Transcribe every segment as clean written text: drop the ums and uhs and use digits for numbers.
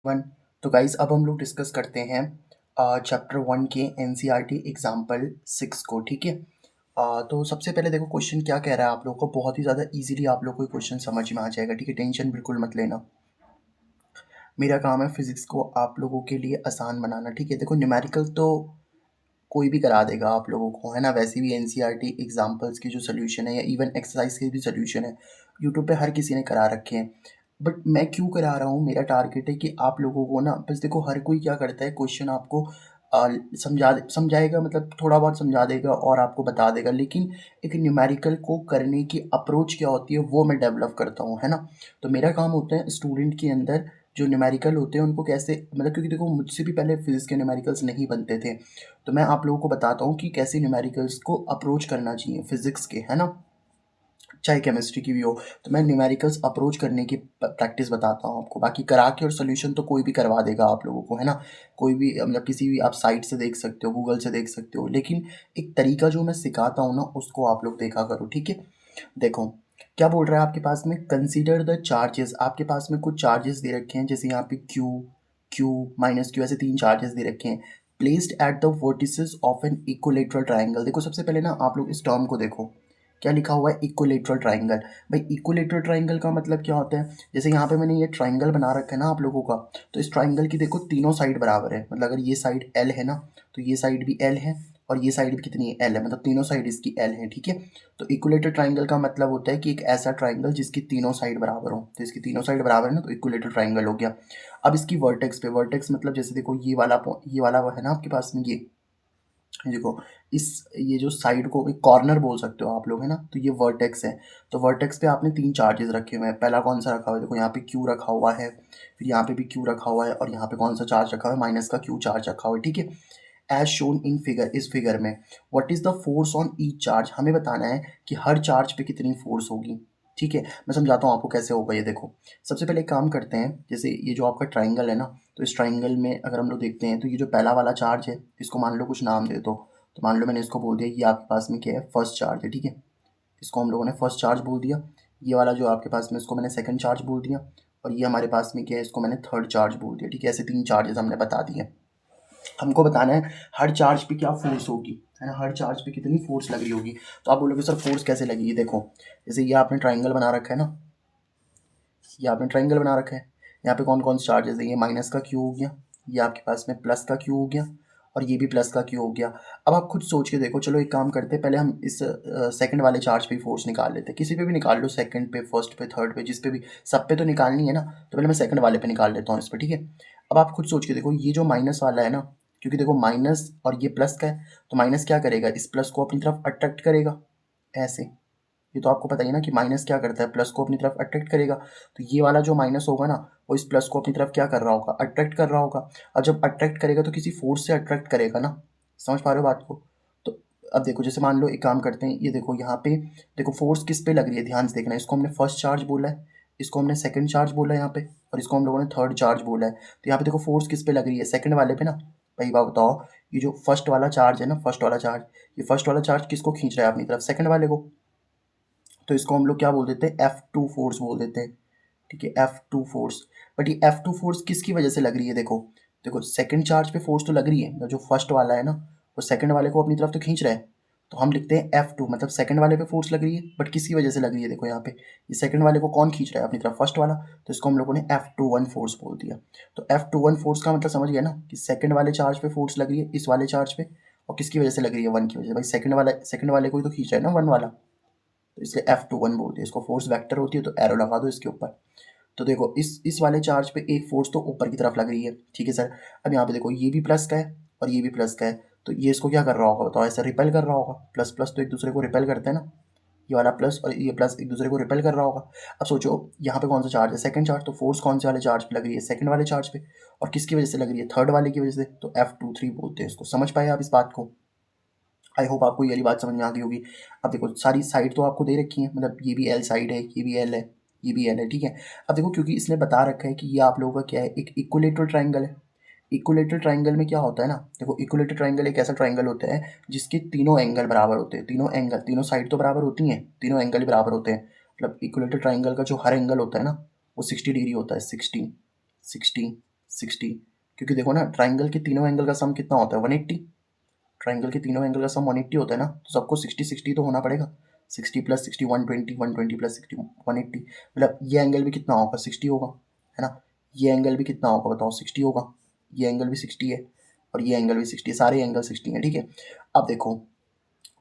One. तो guys अब हम लोग डिस्कस करते हैं चैप्टर 1 के एनसीईआरटी एग्जाम्पल 6 को। ठीक है। तो सबसे पहले देखो क्वेश्चन क्या कह रहा है आप लोगों को, बहुत ही ज़्यादा इजीली आप लोग को क्वेश्चन समझ में आ जाएगा। ठीक है, टेंशन बिल्कुल मत लेना। मेरा काम है फिजिक्स को आप लोगों के लिए आसान बनाना। ठीक है, देखो न्यूमेरिकल तो कोई भी करा देगा आप लोगों को, है ना। वैसे भी एनसीईआरटी एग्जाम्पल्स की जो सोल्यूशन है या इवन एक्सरसाइज के भी सोल्यूशन है यूट्यूब पे हर किसी ने करा रखे हैं। बट मैं क्यों करा रहा हूँ, मेरा टारगेट है कि आप लोगों को ना, बस देखो हर कोई क्या करता है, क्वेश्चन आपको समझाएगा, मतलब थोड़ा बहुत समझा देगा और आपको बता देगा, लेकिन एक न्यूमेरिकल को करने की अप्रोच क्या होती है वो मैं डेवलप करता हूँ, है ना। तो मेरा काम होता है स्टूडेंट के अंदर जो न्यूमेरिकल होते हैं उनको कैसे, मतलब क्योंकि देखो मुझसे भी पहले फिजिक्स के न्यूमेरिकल्स नहीं बनते थे, तो मैं आप लोगों को बताता हूँ कि कैसे न्यूमेरिकल्स को अप्रोच करना चाहिए फिजिक्स के, है ना। चाहे केमिस्ट्री की भी हो, तो मैं न्यूमेरिकल्स अप्रोच करने की प्रैक्टिस बताता हूँ आपको। बाकी करा के और सोल्यूशन तो कोई भी करवा देगा आप लोगों को, है ना। कोई भी, मतलब किसी भी आप साइट से देख सकते हो, गूगल से देख सकते हो, लेकिन एक तरीका जो मैं सिखाता हूँ ना उसको आप लोग देखा करो। ठीक है, देखो क्या बोल रहा है आपके पास में, कंसीडर द चार्जेस। आपके पास में कुछ चार्जेस दे रखे हैं, जैसे यहाँ पे क्यू, क्यू माइनस क्यू, ऐसे 3 चार्जेस दे रखे हैं, placed at the vertices of an equilateral triangle. देखो सबसे पहले ना आप लोग इस टर्म को देखो, क्या लिखा हुआ है, इक्विलेटरल ट्राइंगल। भाई इक्विलेटरल ट्राइंगल का मतलब क्या होता है, जैसे यहाँ पे मैंने ये ट्राइंगल बना रखा है ना आप लोगों का, तो इस ट्राइंगल की देखो तीनों साइड बराबर है, मतलब अगर ये साइड एल है ना, तो ये साइड भी एल है और ये साइड भी कितनी है, एल है, मतलब तीनों साइड इसकी एल है। ठीक है, तो इक्विलेटरल ट्राइंगल का मतलब होता है कि एक ऐसा ट्राइंगल जिसकी तीनों साइड बराबर हो, तो इसकी तीनों साइड बराबर है ना, तो इक्विलेटरल ट्राइंगल हो गया। अब इसकी वर्टेक्स पे, वर्टेक्स मतलब जैसे देखो ये वाला वो है ना आपके पास में, ये देखो, इस ये जो साइड को एक कॉर्नर बोल सकते हो आप लोग, है ना, तो ये वर्टेक्स है। तो वर्टेक्स पे आपने 3 चार्जेस रखे हुए हैं। पहला कौन सा रखा हुआ है, देखो यहाँ पे क्यू रखा हुआ है, फिर यहाँ पे भी क्यू रखा हुआ है, और यहाँ पे कौन सा चार्ज रखा हुआ है, माइनस का क्यू चार्ज रखा हुआ है। ठीक है, एज शोन इन फिगर, इस फिगर में what is the force on each charge, हमें बताना है कि हर चार्ज पे कितनी फोर्स होगी। ठीक है, मैं समझाता हूँ आपको कैसे होगा ये। देखो सबसे पहले एक काम करते हैं, जैसे ये जो आपका ट्राइंगल है ना, तो इस ट्राइंगल में अगर हम लोग देखते हैं, तो ये जो पहला वाला चार्ज है इसको मान लो कुछ नाम दे दो। तो मान लो मैंने इसको बोल दिया, ये आपके पास में क्या है, फर्स्ट चार्ज है। ठीक है, इसको हम लोगों ने फर्स्ट चार्ज बोल दिया। ये वाला जो आपके पास में, इसको मैंने सेकंड चार्ज बोल दिया, और ये हमारे पास में क्या है, इसको मैंने थर्ड चार्ज बोल दिया। ठीक है, ऐसे 3 चार्जेस हमने बता दिए। हमको बताना है हर चार्ज पे क्या फोर्स होगी, है ना, हर चार्ज पे कितनी फोर्स लग रही होगी। तो आप बोलोगे सर फोर्स कैसे लगेगी, देखो जैसे ये आपने ट्राइंगल बना रखा है ना, ये आपने ट्राइंगल बना रखा है, यहाँ पे कौन कौन से चार्जेस है, ये माइनस का क्यू हो गया, ये आपके पास में प्लस का क्यू हो गया, और ये भी प्लस का क्यू हो गया। अब आप खुद सोच के देखो, चलो एक काम करते हैं, पहले हम इस सेकंड वाले चार्ज पे फोर्स निकाल लेते हैं, किसी पे भी निकाल लो, सेकंड पे, फर्स्ट पे, थर्ड पे, जिस पे भी, सब पे तो निकालनी है ना, तो पहले मैं सेकंड वाले पे निकाल लेता हूँ इस पर। ठीक है, अब आप खुद सोच के देखो, ये जो माइनस वाला है ना, क्योंकि देखो माइनस और ये प्लस का है, तो माइनस क्या करेगा, इस प्लस को अपनी तरफ अट्रैक्ट करेगा, ऐसे। ये तो आपको पता ही ना कि माइनस क्या करता है, प्लस को अपनी तरफ अट्रैक्ट करेगा। तो ये वाला जो माइनस होगा ना, वो इस प्लस को अपनी तरफ क्या कर रहा होगा, अट्रैक्ट कर रहा होगा। और जब अट्रैक्ट करेगा तो किसी फोर्स से अट्रैक्ट करेगा ना, समझ पा रहे हो बात को। तो अब देखो, जैसे मान लो एक काम करते हैं, ये देखो यहाँ पे, देखो फोर्स किस पे लग रही है, ध्यान से देखना, इसको हमने फर्स्ट चार्ज बोला है, इसको हमने सेकंड चार्ज बोला है यहाँ पे, और इसको हम लोगों ने थर्ड चार्ज बोला है। तो यहाँ पे देखो फोर्स किस पे लग रही है, सेकंड वाले पे ना। भाई बात बताओ, ये जो फर्स्ट वाला चार्ज है ना, फर्स्ट वाला चार्ज, ये फर्स्ट वाला चार्ज किसको खींच रहा है अपनी तरफ, सेकंड वाले को। तो इसको हम लोग क्या बोल देते हैं, F2 फोर्स बोल देते हैं। ठीक है, F2 फोर्स। बट ये F2 फोर्स किसकी वजह से लग रही है, देखो देखो सेकंड चार्ज पे फोर्स तो लग रही है, जो फर्स्ट वाला है ना, वो सेकंड वाले को अपनी तरफ तो खींच रहा है। तो हम लिखते हैं F2, मतलब सेकंड वाले पे फोर्स लग रही है, बट किसकी वजह से लग रही है, देखो यहाँ पे ये सेकंड वाले को कौन खींच रहा है अपनी तरफ, फर्स्ट वाला। तो इसको हम लोगों ने F21 फोर्स बोल दिया। तो F21 फोर्स का मतलब समझ गया ना, कि सेकंड वाले चार्ज पे फोर्स लग रही है, इस वाले चार्ज पे, और किसकी वजह से लग रही है, वन की वजह से। भाई सेकंड वाले को ही तो खींच रहा है ना, वन वाला, तो इसलिए F21 बोलते हैं इसको, फोर्स वेक्टर होती है, तो एरो लगा दो इसके ऊपर। तो देखो इस वाले चार्ज पे एक फोर्स तो ऊपर की तरफ लग रही है, ठीक है सर। अब यहाँ पे देखो ये भी प्लस का है और ये भी प्लस का है, तो ये इसको क्या कर रहा होगा बताओ, ऐसे रिपेल कर रहा होगा, प्लस प्लस तो एक दूसरे को रिपेल करते हैं ना, ये वाला प्लस और ये प्लस एक दूसरे को रिपेल कर रहा होगा। अब सोचो यहाँ पे कौन सा चार्ज है, सेकंड चार्ज, तो फोर्स कौन से वाले चार्ज पे लग रही है, सेकंड वाले चार्ज पे, और किसकी वजह से लग रही है, थर्ड वाले की वजह से, तो F23 बोलते हैं इसको। समझ पाए आप इस बात को, आई होप आपको ये वाली बात समझ में आ गई होगी। अब देखो सारी साइड तो आपको दे रखी है, मतलब ये भी एल साइड है, ये भी एल है, ये भी एल है, ठीक है। अब देखो क्योंकि इसने बता रखा है कि ये आप लोगों का क्या है, एक इक्विलेटरल ट्राइंगल है। इक्विलेटरल ट्राइंगल में क्या होता है ना, देखो इक्विलेटरल ट्राइंगल एक ऐसा ट्राइंगल होता है जिसके तीनों एंगल बराबर होते हैं, तीनों एंगल, तीनों साइड तो बराबर होती हैं, तीनों एंगल ही बराबर होते हैं। मतलब इक्विलेटरल ट्राइंगल का जो हर एंगल होता है ना, वो 60 डिग्री होता है, 60, 60, 60, क्योंकि देखो ना ट्राइंगल के तीनों एंगल का सम कितना होता है 180, ट्राइंगल के तीनों एंगल का सम 180 होता है ना, तो सबको 60 60 तो होना पड़ेगा। 60 प्लस 60 120, 120 प्लस 60 180, मतलब ये एंगल भी कितना होगा 60 होगा, है ना। ये एंगल भी कितना होगा बताओ 60 होगा, ये एंगल भी 60 है और ये एंगल भी 60 है, सारे एंगल 60 है, ठीक है। अब देखो,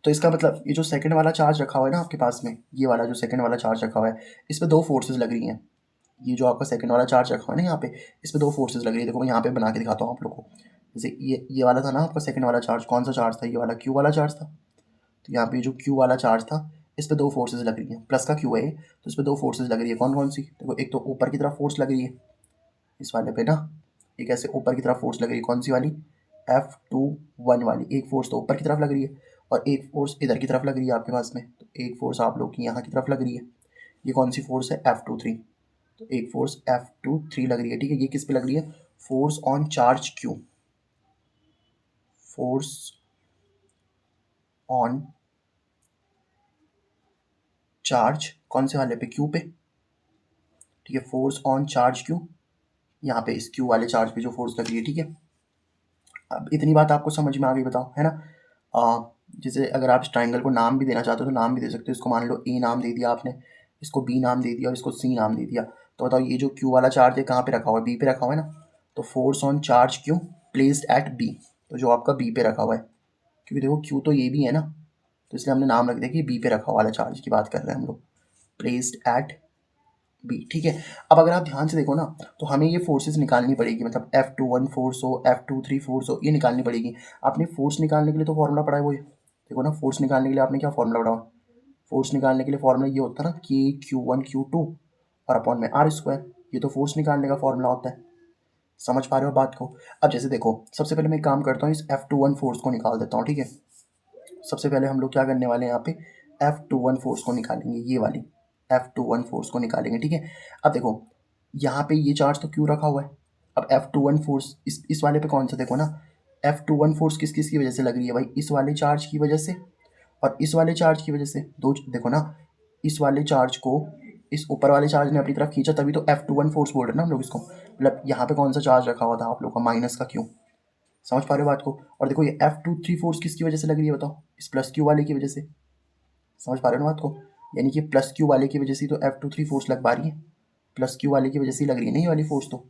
तो इसका मतलब ये जो सेकंड वाला चार्ज रखा हुआ है ना आपके पास में, ये वाला जो सेकंड वाला चार्ज रखा हुआ है, इस पे दो फोर्सेस लग रही हैं। ये जो आपका सेकंड वाला चार्ज रखा हुआ है ना यहाँ पे, इस पे दो फोर्सेस लग रही है। देखो मैं यहाँ पे बना के दिखाता हूँ आप लोग को। जैसे ये वाला था ना आपका सेकंड वाला चार्ज, कौन सा चार्ज था, ये वाला क्यू वाला चार्ज था। तो यहाँ पे जो क्यू वाला चार्ज था, इस पे दो फोर्सेस लग रही हैं, प्लस का क्यू है तो इस पे दो फोर्सेस लग रही है। कौन कौन सी, देखो एक तो ऊपर की तरफ फोर्स लग रही है इस वाले पे ना, एक ऐसे ऊपर की तरफ फोर्स लग रही है, कौन सी वाली, F21 वाली। एक फोर्स तो ऊपर की तरफ लग रही है और एक फोर्स इधर की तरफ लग रही है आपके पास में। तो एक फोर्स आप लोग की यहाँ की तरफ लग रही है, ये कौन सी फोर्स है F23। तो एक फोर्स F23 लग रही है, ठीक है। ये किस पे लग रही है, force on charge Q, force on charge कौन से वाले पे, Q पे, ठीक है। फोर्स ऑन चार्ज Q, यहाँ पे इस Q वाले चार्ज पे जो फोर्स लग रही है, ठीक है। अब इतनी बात आपको समझ में आ गई बताओ, है ना। जैसे अगर आप इस ट्राइंगल को नाम भी देना चाहते हो तो नाम भी दे सकते हो। इसको मान लो ए नाम दे दिया आपने, इसको बी नाम दे दिया और इसको सी नाम दे दिया। तो बताओ ये जो क्यू वाला चार्ज है कहाँ पे रखा हुआ है, बी पे रखा हुआ है ना। तो force on charge Q placed at B, तो जो आपका बी पे रखा हुआ है, क्योंकि देखो क्यू तो ये भी है ना, तो इसलिए हमने नाम रख दिया कि बी पे रखा हुआ वाला चार्ज की बात कर रहे हैं हम लोग, प्लेस्ड एट बी, ठीक है। अब अगर आप ध्यान से देखो ना, तो हमें ये फोर्सेस निकालनी पड़ेगी, मतलब F21 फोर्स हो, F23 फोर्स हो, ये निकालनी पड़ेगी। आपने फोर्स निकालने के लिए तो फॉर्मूला पढ़ा है वो, देखो ना फोर्स निकालने के लिए आपने क्या फॉर्मूला पढ़ा, फोर्स निकालने के लिए फॉर्मूला ये होता है ना कि Q1 Q2 और अपॉन में R स्क्वायर, ये तो फोर्स निकालने का फॉर्मूला होता है। समझ पा रहे हो बात को। अब जैसे देखो, सबसे पहले मैं एक काम करता हूँ, इस F21 फोर्स को निकाल देता हूँ, ठीक है। सबसे पहले हम लोग क्या करने वाले हैं, यहाँ पे F21 फोर्स को निकालेंगे, ये वाली F21 फोर्स को निकालेंगे, ठीक है। अब देखो यहाँ पे ये चार्ज तो क्यों रखा हुआ है, अब F21 फोर्स इस वाले पे कौन सा, देखो ना F21 फोर्स किस किस की वजह से लग रही है भाई, इस वाले चार्ज की वजह से और इस वाले चार्ज की वजह से। दो देखो ना, इस वाले चार्ज को इस ऊपर वाले चार्ज ने अपनी तरफ खींचा, तभी तो F21 फोर्स बोल रहे हैं ना हम लोग इसको। मतलब यहाँ पे कौन सा चार्ज रखा हुआ था आप लोग का, माइनस का क्यू। समझ पा रहे हो बात को। और देखो ये F23 फोर्स किसकी वजह से लग रही है बताओ, इस प्लस क्यू वाले की वजह से। समझ पा रहे हो ना बात को, यानी कि प्लस क्यू वाले की वजह से तो F23 फोर्स लग पा रही है, प्लस क्यू वाले की वजह से लग रही है ना ये वाली फोर्स। तो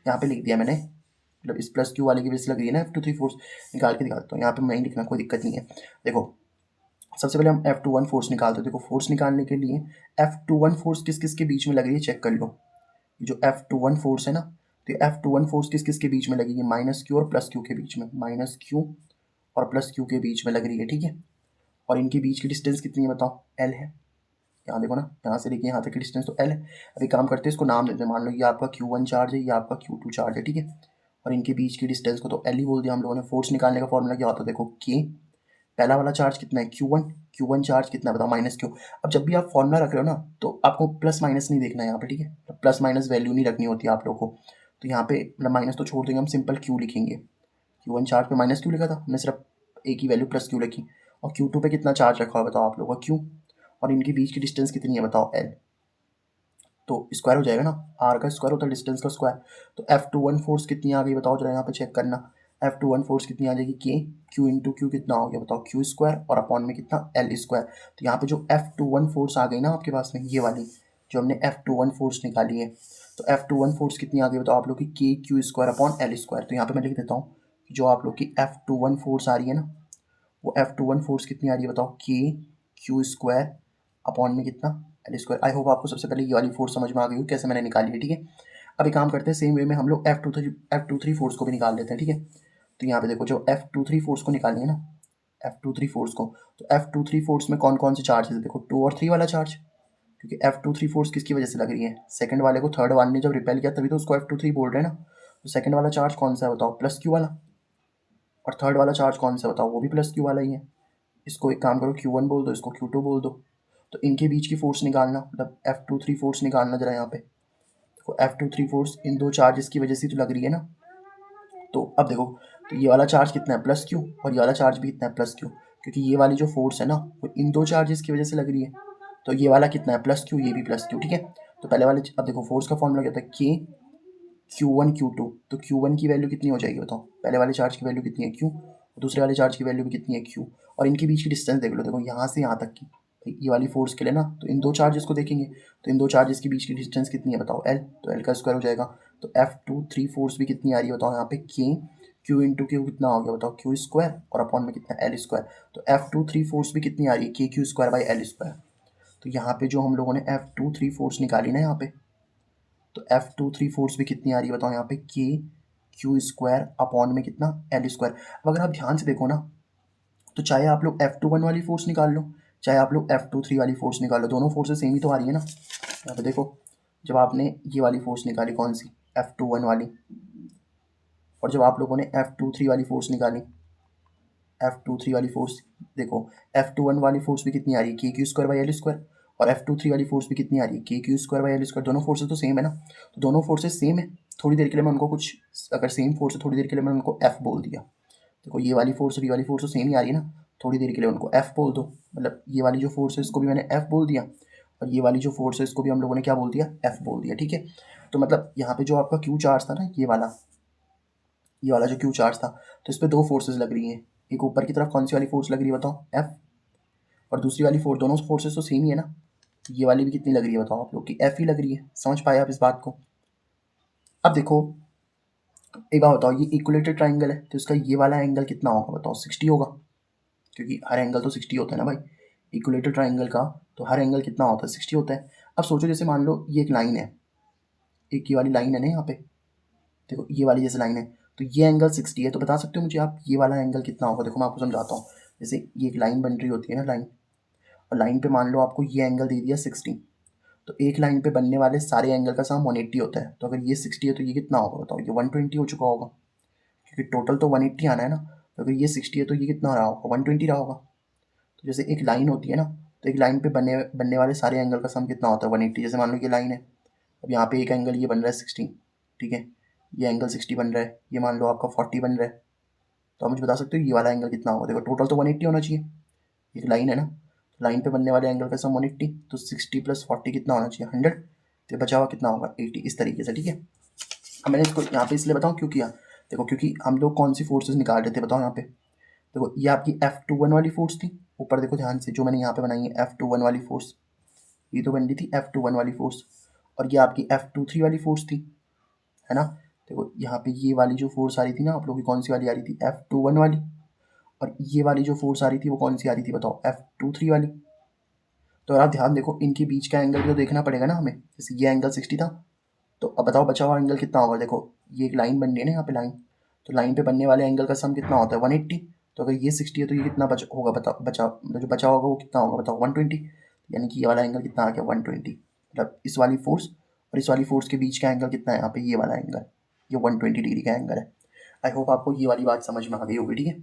यहाँ पे लिख दिया मैंने, मतलब इस प्लस क्यू वाले की वजह से लग रही है ना F23 फोर्स। निकाल के दिखाता हूँ, यहाँ पे नहीं लिखना, कोई दिक्कत नहीं है। देखो सबसे पहले हम F21 फोर्स निकालते हैं। देखो फोर्स निकालने के लिए F21 फोर्स किस किस के बीच में लग रही है चेक कर लो। जो F21 फोर्स है ना, तो F21 फोर्स किस किस के बीच में लगेगी, माइनस क्यू और प्लस क्यू के बीच में, माइनस क्यू और प्लस क्यू के बीच में लग रही है, ठीक है। और इनके बीच की डिस्टेंस कितनी है बताओ, L है। यहाँ देखो ना, यहाँ से लेके यहाँ तक की डिस्टेंस तो L है। अभी काम करते हैं, इसको नाम देते हैं। मान लो ये आपका Q1 चार्ज है, ये आपका Q2 चार्ज है, ठीक है। और इनके बीच की डिस्टेंस को तो L ही बोल दिया हम लोगों ने। फोर्स निकालने का फॉर्मूला क्या होता है, देखो K, पहला वाला चार्ज कितना है Q1 चार्ज कितना है बताओ, माइनस क्यू। अब जब भी आप फॉर्मूला रख रहे हो ना, तो आपको प्लस माइनस नहीं देखना है यहाँ पे, ठीक है। प्लस माइनस वैल्यू नहीं रखनी होती आप लोग को। तो यहाँ पे मतलब माइनस तो छोड़ देंगे, हम सिंपल क्यू लिखेंगे। Q1 चार्ज पे माइनस क्यू लिखा था हमने, सिर्फ एक ही वैल्यू प्लस क्यू लिखी। और Q2 पे कितना चार्ज रखा हुआ बताओ आप लोगों का, क्यू। और इनके बीच की डिस्टेंस कितनी है बताओ, L। तो स्क्वायर हो जाएगा ना, आर का स्क्वायर होता है डिस्टेंस का स्क्वायर। तो F21 फोर्स कितनी आ गई बताओ जरा, यहाँ पे चेक करना। F21 फोर्स कितनी आ जाएगी, के क्यू इंटू क्यू कितना हो गया बताओ, क्यू स्क्वायर और अपॉन में कितना, L स्क्वायर। तो यहाँ पे जो F21 फोर्स आ गई ना आपके पास में, ये वाली जो हमने F21 फोर्स निकाली है, तो F21 फोर्स कितनी आ गई बताओ आप लोग की, के Q square upon L square. तो यहाँ पे मैं लिख देता हूँ जो आप लोग की F21 फोर्स आ रही है ना, वो F21 फोर्स कितनी आ रही है बताओ, के क्यू स्क्वायर अपॉन में कितना, L स्क्वायर। आई होप आपको सबसे पहले ये वाली फोर्स समझ में आ गई हो कैसे मैंने निकाली है, ठीक है। अभी काम करते हैं सेम वे में हम लोग F23 फोर्स को भी निकाल लेते हैं, ठीक है। तो यहाँ पे देखो जो F23 फोर्स को निकालनी है ना, F23 फोर्स को, तो F23 फोर्स में कौन कौन से चार्ज है, देखो 2 और 3 वाला चार्ज। क्योंकि F23 फोर्स किसकी वजह से लग रही है, सेकंड वाले को थर्ड वाले ने जब रिपेल किया तभी तो उसको F23 बोल रहे हैं ना। तो सेकंड वाला चार्ज कौन सा है बताओ, प्लस क्यू वाला। और थर्ड वाला चार्ज कौन सा बताओ, वो भी प्लस क्यू वाला ही है। इसको एक काम करो, Q1 बोल दो, इसको Q2 बोल दो। तो इनके बीच की फोर्स निकालना, मतलब F23 फोर्स निकालना जरा यहाँ पे। देखो F23 फोर्स इन दो चार्जेस की वजह से तो लग रही है ना। तो अब देखो, तो ये वाला चार्ज कितना है, प्लस क्यू, और ये वाला चार्ज भी कितना है, प्लस क्यू। क्योंकि ये वाली जो फोर्स है ना, वो इन दो चार्जेस की वजह से लग रही है। तो ये वाला कितना है, प्लस क्यू, ये भी प्लस क्यू, ठीक है। तो पहले वाले, अब देखो फोर्स का फॉर्मूला क्या होता है, के Q1 Q2, तो Q1 की वैल्यू कितनी हो जाएगी बताओ, पहले वाले चार्ज की वैल्यू कितनी है Q, दूसरे वाले चार्ज की वैल्यू भी कितनी है Q, और इनके बीच की डिस्टेंस देख लो, देखो यहाँ से यहाँ तक की, भाई ये वाली फोर्स के लिए ना, तो इन दो चार्जेस को देखेंगे, तो इन दो चार्जेस के बीच की डिस्टेंस कितनी है बताओ L, तो L का स्क्वायर हो जाएगा, तो F2 3 फोर्स भी कितनी आ रही है बताओ यहाँ पे K, Q इंटू Q कितना हो गया बताओ Q स्क्वायर, और अपॉन में कितना L स्क्वायर, तो F2 3 फोर्स भी कितनी आ रही है KQ square by L square, तो यहाँ पे जो हम लोगों ने F2 3 फोर्स निकाली ना यहाँ पे, तो F2 3 फोर्स भी कितनी आ रही है बताओ यहाँ पे के क्यू स्क्वायर अपॉन में कितना एल स्क्वायर। अब अगर आप ध्यान से देखो ना, तो चाहे आप लोग F21 वाली फोर्स निकाल लो, चाहे आप लोग F23 वाली फोर्स निकाल लो, दोनों फोर्सेस सेम ही तो आ रही है ना। यहाँ पे देखो, जब आपने ये वाली फोर्स निकाली कौन सी F21 वाली, और जब आप लोगों ने F23 वाली फोर्स निकाली, F23 वाली फोर्स देखो, F21 वाली फोर्स भी कितनी आ रही है K Q square by L square, और F23 वाली फोर्स भी कितनी आ रही है K Q square by L square, दोनों फोर्सेस तो सेम है ना, तो दोनों फोर्सेस सेम है, थोड़ी देर के लिए मैं उनको कुछ, अगर सेम फोर्स है थोड़ी देर के लिए मैं उनको F बोल दिया, देखो ये वाली फोर्स और ये वाली फोर्स तो सेम ही आ रही है ना, थोड़ी देर के लिए उनको F बोल दो, मतलब ये वाली जो फोर्स है इसको भी मैंने F बोल दिया, और ये वाली जो फोर्स है इसको भी हम लोगों ने क्या बोल दिया F बोल दिया, ठीक है। तो मतलब यहाँ पे जो आपका Q चार्ज था ना, ये वाला जो Q चार्ज था, तो इस पर दो फोर्सेज लग रही हैं, एक ऊपर की तरफ कौन सी वाली फोर्स लग रही है बताओ F, और दूसरी वाली फोर्स, दोनों फोर्सेस तो सेम ही है ना, ये वाली भी कितनी लग रही है बताओ आप लोग की F ही लग रही है, समझ पाए आप इस बात को। अब देखो एक बात बताओ, ये इक्वलेटेड ट्राइंगल है, तो इसका ये वाला एंगल कितना होगा बताओ, 60 होगा, क्योंकि हर एंगल तो 60 होता है ना भाई, इक्वलेटेड ट्राइंगल का तो हर एंगल कितना होता है 60 होता है। अब सोचो जैसे मान लो ये एक लाइन है, एक ये वाली लाइन है ना यहाँ पे, देखो ये वाली जैसे लाइन है, तो ये एंगल 60 है, तो बता सकते हो मुझे आप ये वाला एंगल कितना होगा, देखो मैं आपको समझाता हूँ। जैसे ये एक लाइन बन रही होती है ना लाइन, और लाइन पे मान लो आपको ये एंगल दे दिया 60, तो एक लाइन पे बनने वाले सारे एंगल का सम 180 होता है, तो अगर ये 60 है तो ये कितना होगा बताओ, ये 120 हो चुका होगा, क्योंकि टोटल तो 180 आना है ना, तो अगर ये 60 है तो ये कितना रहा होगा 120 रहा होगा। तो जैसे एक लाइन होती है ना, तो एक लाइन पे बनने वाले सारे एंगल का सम कितना होता है 180, जैसे मान लो ये लाइन है, अब यहाँ पे एक एंगल ये बन रहा है 60, ठीक है, ये एंगल 60 बन रहा है, ये मान लो आपका 40 बन रहा है, तो आप मुझे बता सकते हो ये वाला एंगल कितना होगा, देखो टोटल तो 180 होना चाहिए, एक लाइन है ना, तो लाइन पे बनने वाले एंगल का सम 180, तो 60 + 40 कितना होना चाहिए 100, तो बचा हुआ कितना होगा 80, इस तरीके से, ठीक है। अब मैंने इसको यहाँ पे इसलिए बताऊँ क्यों किया, देखो क्योंकि हम लोग कौन सी फोर्सेज निकाल रहे थे बताओ यहाँ पे, देखो ये आपकी F21 वाली फोर्स थी, ऊपर देखो ध्यान से जो मैंने यहाँ पे बनाई है F21 वाली फोर्स, ये तो बन रही थी F21 वाली फोर्स, और ये आपकी F23 वाली फोर्स थी, है ना। देखो यहाँ पे ये वाली जो फोर्स आ रही थी ना आप लोग की, कौन सी वाली आ रही थी F21 वाली, और ये वाली जो फोर्स आ रही थी वो कौन सी आ रही थी बताओ F23 वाली। तो अगर आप ध्यान देखो इनके बीच का एंगल भी तो देखना पड़ेगा ना हमें, जैसे ये एंगल 60 था, तो अब बताओ बचा हुआ एंगल कितना होगा, देखो ये एक लाइन बन रही है ना यहाँ पे लाइन, तो लाइन पे बनने वाले एंगल का सम कितना होता है 180, तो अगर ये 60 है तो ये कितना होगा बताओ, बचा मतलब जो बचा होगा वो कितना होगा बताओ 120, यानी कि ये वाला एंगल कितना आ गया 120, मतलब इस वाली फोर्स और इस वाली फोर्स के बीच का एंगल कितना है यहाँ पे, ये वाला एंगल, ये 120 डिग्री का एंगल है। आई होप आपको ये वाली बात समझ में आ गई होगी, ठीक है।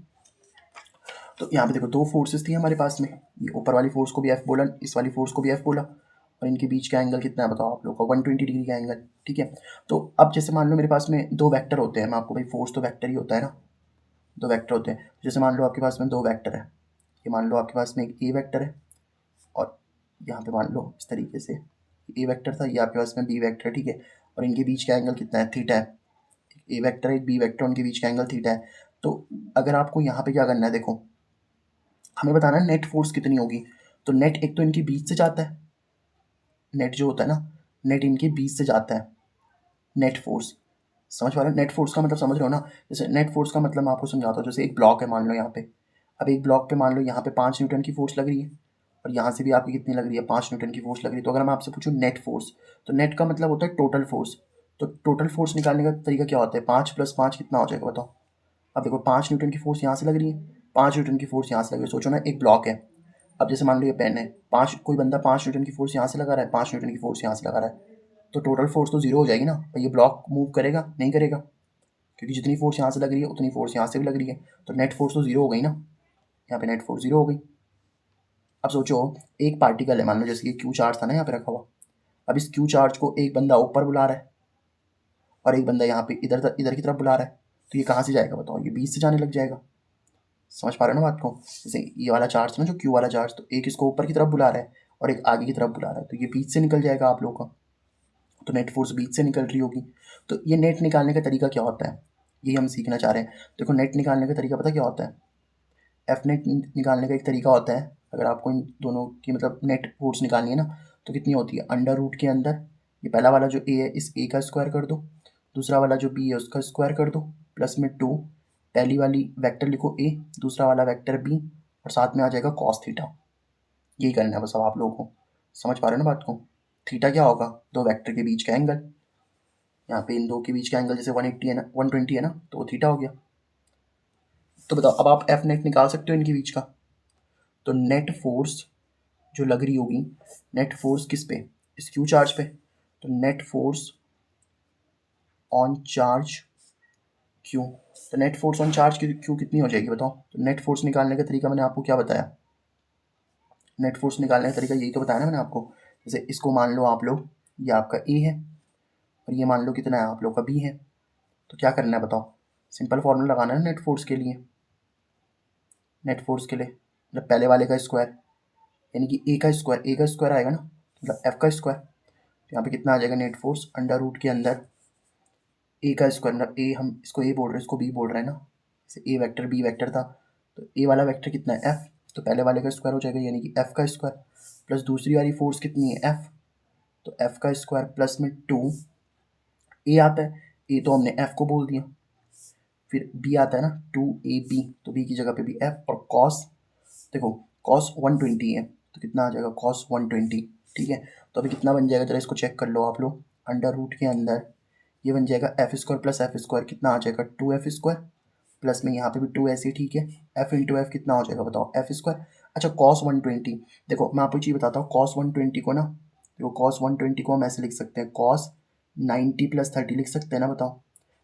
तो यहाँ पे देखो दो फोर्सेस थी हमारे पास में, ये ऊपर वाली फोर्स को भी F बोला, इस वाली फोर्स को भी F बोला, और इनके बीच का एंगल कितना है बताओ आप लोग का 120 डिग्री का एंगल, ठीक है। तो अब जैसे मान लो मेरे पास में दो वेक्टर होते हैं, मैं आपको भाई फोर्स तो वेक्टर ही होता है ना, दो वेक्टर होते हैं, जैसे मान लो आपके पास में दो वेक्टर है, ये मान लो आपके पास में एक ए वेक्टर है, और यहाँ पे मान लो इस तरीके से ए वेक्टर था, ये आपके पास में बी वेक्टर है, ठीक है, और इनके बीच का एंगल कितना है थीटा है, ए वेक्टर है एक बी वेक्टर, उनके बीच का एंगल थीटा है। तो अगर आपको यहाँ पे क्या करना है, देखो हमें बताना है नेट फोर्स कितनी होगी, तो नेट एक तो इनके बीच से जाता है, नेट जो होता है ना, नेट इनके बीच से जाता है, नेट फोर्स, समझ पा रहे हो नेट फोर्स का मतलब समझ रहे हो ना, जैसे नेट फोर्स का मतलब मैं आपको समझाता हूँ, जैसे एक ब्लॉक है मान लो यहाँ पे, अब एक ब्लॉक पे मान लो यहाँ पे 5 न्यूटन की फोर्स लग रही है, और यहाँ से भी आपकी कितनी लग रही है 5 न्यूटन की फोर्स लग रही है, तो अगर मैं आपसे पूछूँ नेट फोर्स, तो नेट का मतलब होता है टोटल फोर्स, तो टोटल फोर्स निकालने का तरीका क्या होता है, 5 + 5 कितना हो जाएगा बताओ। अब देखो 5 न्यूटन की फोर्स यहाँ से लग रही है, 5 न्यूटन की फोर्स यहाँ से लग रही है, सोचो ना एक ब्लॉक है, अब जैसे मान लो ये पेन है, पाँच कोई बंदा 5 न्यूटन की फोर्स यहाँ से लगा रहा है, 5 न्यूटन की फोर्स यहाँ से लगा रहा है, तो टोटल फोर्स तो जीरो हो जाएगी ना, पर ये ब्लॉक मूव करेगा नहीं करेगा, क्योंकि जितनी फोर्स यहाँ से लग रही है उतनी फोर्स यहाँ से भी लग रही है, तो नेट फोर्स तो जीरो हो गई ना, यहाँ पे नेट फोर्स जीरो हो गई। अब सोचो एक पार्टिकल है, मान लो जैसे ये क्यू चार्ज था ना यहाँ पे रखा हुआ, अब इस क्यू चार्ज को एक बंदा ऊपर बुला रहा है और एक बंदा यहाँ पे इधर इधर की तरफ बुला रहा है, तो ये कहाँ से जाएगा बताओ, ये बीच से जाने लग जाएगा, समझ पा रहे हो ना बात को। जैसे ये वाला चार्ज था ना जो क्यू वाला चार्ज, तो एक इसको ऊपर की तरफ बुला रहा है और एक आगे की तरफ बुला रहा है, तो ये बीच से निकल जाएगा आप लोगों का, तो नेट फोर्स बीच से निकल रही होगी। तो ये नेट निकालने का तरीका क्या होता है, यही हम सीखना चाह रहे हैं। देखो नेट निकालने का तरीका पता क्या होता है, एफ नेट निकालने का एक तरीका होता है, अगर आपको इन दोनों की मतलब नेट फोर्स निकालनी है ना, तो कितनी होती है, अंडर रूट के अंदर ये पहला वाला जो ए है इस ए का स्क्वायर कर दो, दूसरा वाला जो बी है उसका स्क्वायर कर दो, प्लस में 2, पहली वाली वेक्टर लिखो ए, दूसरा वाला वेक्टर बी, और साथ में आ जाएगा कॉस थीटा। यही करना है बस। अब आप लोगों को समझ पा रहे हो ना बात को। थीटा क्या होगा, दो वेक्टर के बीच का एंगल, यहाँ पे इन दो के बीच का एंगल जैसे 180 है ना, 120 है ना, तो वो थीटा हो गया। तो बताओ अब आप एफ नेट निकाल सकते हो इनके बीच का। तो नेट फोर्स जो लग रही होगी, नेट फोर्स किस पे, इस क्यू चार्ज पे, तो net force on charge Q. तो net force on charge Q कितनी हो जाएगी बताओ। तो नेट फोर्स निकालने का तरीका मैंने आपको क्या बताया, नेट फोर्स निकालने का तरीका यही तो बताया ना मैंने आपको। जैसे इसको मान लो आप लोग ये आपका ए है, और ये मान लो कितना है आप लोग का बी है, तो क्या करना है बताओ, सिंपल फॉर्मूला लगाना है नेट फोर्स के लिए। नेट फोर्स के लिए मतलब पहले वाले का स्क्वायर, यानी कि ए का स्क्वायर आएगा ना, मतलब एफ का स्क्वायर। तो यहाँ पे कितना आ जाएगा नेट फोर्स अंडर रूट के अंदर ए का स्क्वायर, मतलब ए हम इसको ए बोल रहे हैं इसको बी बोल रहे हैं ना, जैसे ए वेक्टर बी वेक्टर था, तो ए वाला वेक्टर कितना है एफ, तो पहले वाले का स्क्वायर हो जाएगा यानी कि एफ का स्क्वायर, प्लस दूसरी वाली फोर्स कितनी है एफ, तो एफ का स्क्वायर प्लस में 2, ए आता है, ए तो हमने एफ को बोल दिया, फिर बी आता है ना 2ab, तो बी की जगह पे भी एफ, और कॉस, देखो कॉस 120 है, तो कितना आ जाएगा कॉस 120। ठीक है, तो अभी कितना बन जाएगा जरा इसको चेक कर लो आप लोग, अंडर रूट के अंदर ये बन जाएगा F square plus F square, कितना आ जाएगा 2f स्क्वायर, प्लस में यहाँ पे भी 2 ऐसे ठीक है, एफ इंटू एफ कितना हो जाएगा बताओ एफ स्क्वायर। अच्छा कॉस 120, देखो मैं आपको चीज़ बताता हूँ, कॉस 120 को ना, देखो कॉस 120 को हम ऐसे लिख सकते हैं, कॉस 90 प्लस 30 लिख सकते हैं ना, बताओ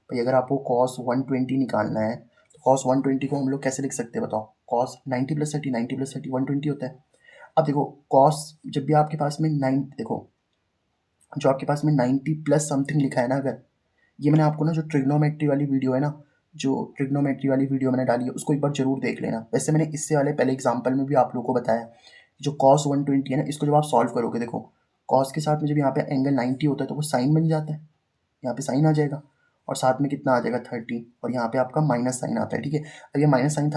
भाई अगर आपको कॉस 120 निकालना है तो कॉस 120 को हम लोग कैसे लिख सकते हैं बताओ, कॉस 90 प्लस 30, 90 प्लस 30 120 होता है। अब देखो कॉस जब भी आपके पास में 9, देखो जो आपके पास में 90 प्लस समथिंग लिखा है ना, अगर ये मैंने आपको ना जो ट्रिग्नोमेट्री वाली वीडियो है ना, जो ट्रिग्नोमेट्री वाली वीडियो मैंने डाली है उसको एक बार जरूर देख लेना। वैसे मैंने इससे वाले पहले एग्जांपल में भी आप लोगों को बताया, जो कॉस 120 है ना, इसको जब आप सॉल्व करोगे, देखो कॉस के साथ में जब यहाँ पे एंगल 90 होता है तो वो साइन बन जाता है, यहाँ पे साइन आ जाएगा, और साथ में कितना आ जाएगा 30, और यहाँ पे आपका माइनस साइन आता है। ठीक है, अब ये माइनस साइन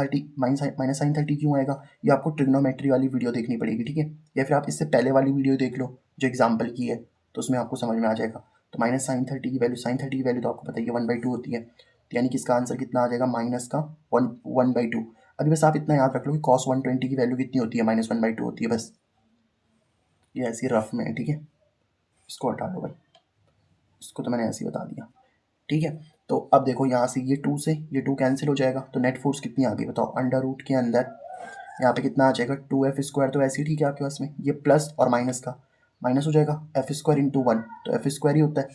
30 क्यों आएगा, ये आपको ट्रिग्नोमेट्री वाली वीडियो देखनी पड़ेगी। ठीक है, या फिर आप इससे पहले वाली वीडियो देख लो जो एग्जाम्पल की है, तो उसमें आपको समझ में आ जाएगा। तो माइनस साइन 30 की वैल्यू, साइन 30 की वैल्यू तो आपको पता ही है 1/2 होती है, तो यानी कि इसका आंसर कितना आ जाएगा माइनस का 1/2। अभी बस आप इतना याद रख लो कि कॉस 120 की वैल्यू कितनी होती है, -1/2 होती है बस, ये ऐसी रफ में है। ठीक है, इसको हटा लो भाई, इसको तो मैंने ऐसे ही बता दिया। ठीक है, तो अब देखो यहाँ से ये 2 से ये 2 कैंसिल हो जाएगा, तो नेट फोर्स कितनी आ गई बताओ, अंडर रूट के अंदर यहाँ पे कितना आ जाएगा 2f स्क्वायर, तो ऐसे ही ठीक है आपके पास में, ये प्लस और माइनस का माइनस हो जाएगा, एफ स्क्वायर इंटू 1, तो एफ स्क्वायर ही होता है।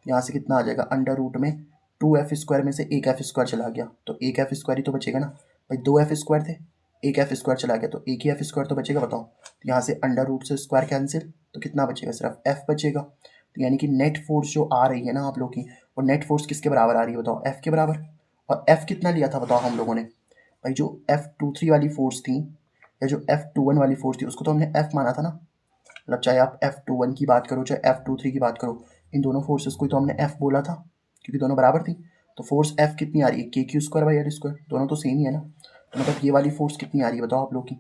यहाँ से कितना आ जाएगा अंडर रूट में 2f स्क्वायर में से एक एफ स्क्वायर चला गया, तो एक एफ स्क्वायर ही तो बचेगा ना भाई, 2f स्क्वायर थे, एक एफ स्क्वायर चला गया तो एक ही एफ स्क्वायर तो बचेगा बताओ। तो यहाँ से अंडर रूट से स्क्वायर कैंसिल, तो कितना बचेगा सिर्फ एफ बचेगा। तो यानी कि नेट फोर्स जो आ रही है ना आप लोग की, वो नेट फोर्स किसके बराबर आ रही है बताओ, एफ के बराबर। और एफ कितना लिया था बताओ हम लोगों ने भाई, जो F23 वाली फोर्स थी या जो F21 वाली फोर्स थी उसको तो हमने F माना था ना, मतलब चाहे आप F21 की बात करो चाहे F23 की बात करो, इन दोनों फोर्सेस को तो हमने F बोला था क्योंकि दोनों बराबर थी। तो फोर्स F कितनी आ रही है, KQ²/L², दोनों तो सेम ही है ना, तो मतलब ये वाली फोर्स कितनी आ रही है बताओ आप लोग की,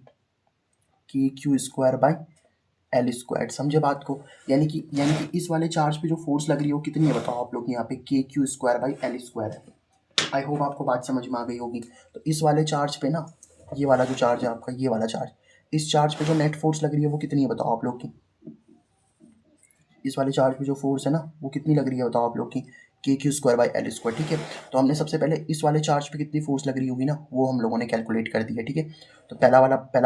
KQ²/L²। समझे बात को, यानी कि इस वाले चार्ज पे जो फोर्स लग रही है वो कितनी है बताओ आप लोग, यहाँ पे KQ²/L² है। आई होप आपको बात समझ में आ गई होगी। तो इस वाले चार्ज पे ना, ये वाला जो चार्ज है आपका, ये वाला चार्ज, इस चार्ज पे जो नेट फोर्स लग रही है वो कितनी है बताओ आप लोग की, इस वाले चार्ज पे जो फोर्स है ना वो कितनी लग रही है बताओ आप लोग की, KQ²/L²। ठीक है, तो हमने सबसे पहले इस वाले चार्ज पे कितनी फोर्स लग रही होगी ना वो हम लोगों ने कैलकुलेट कर दी है। ठीक है, तो पहला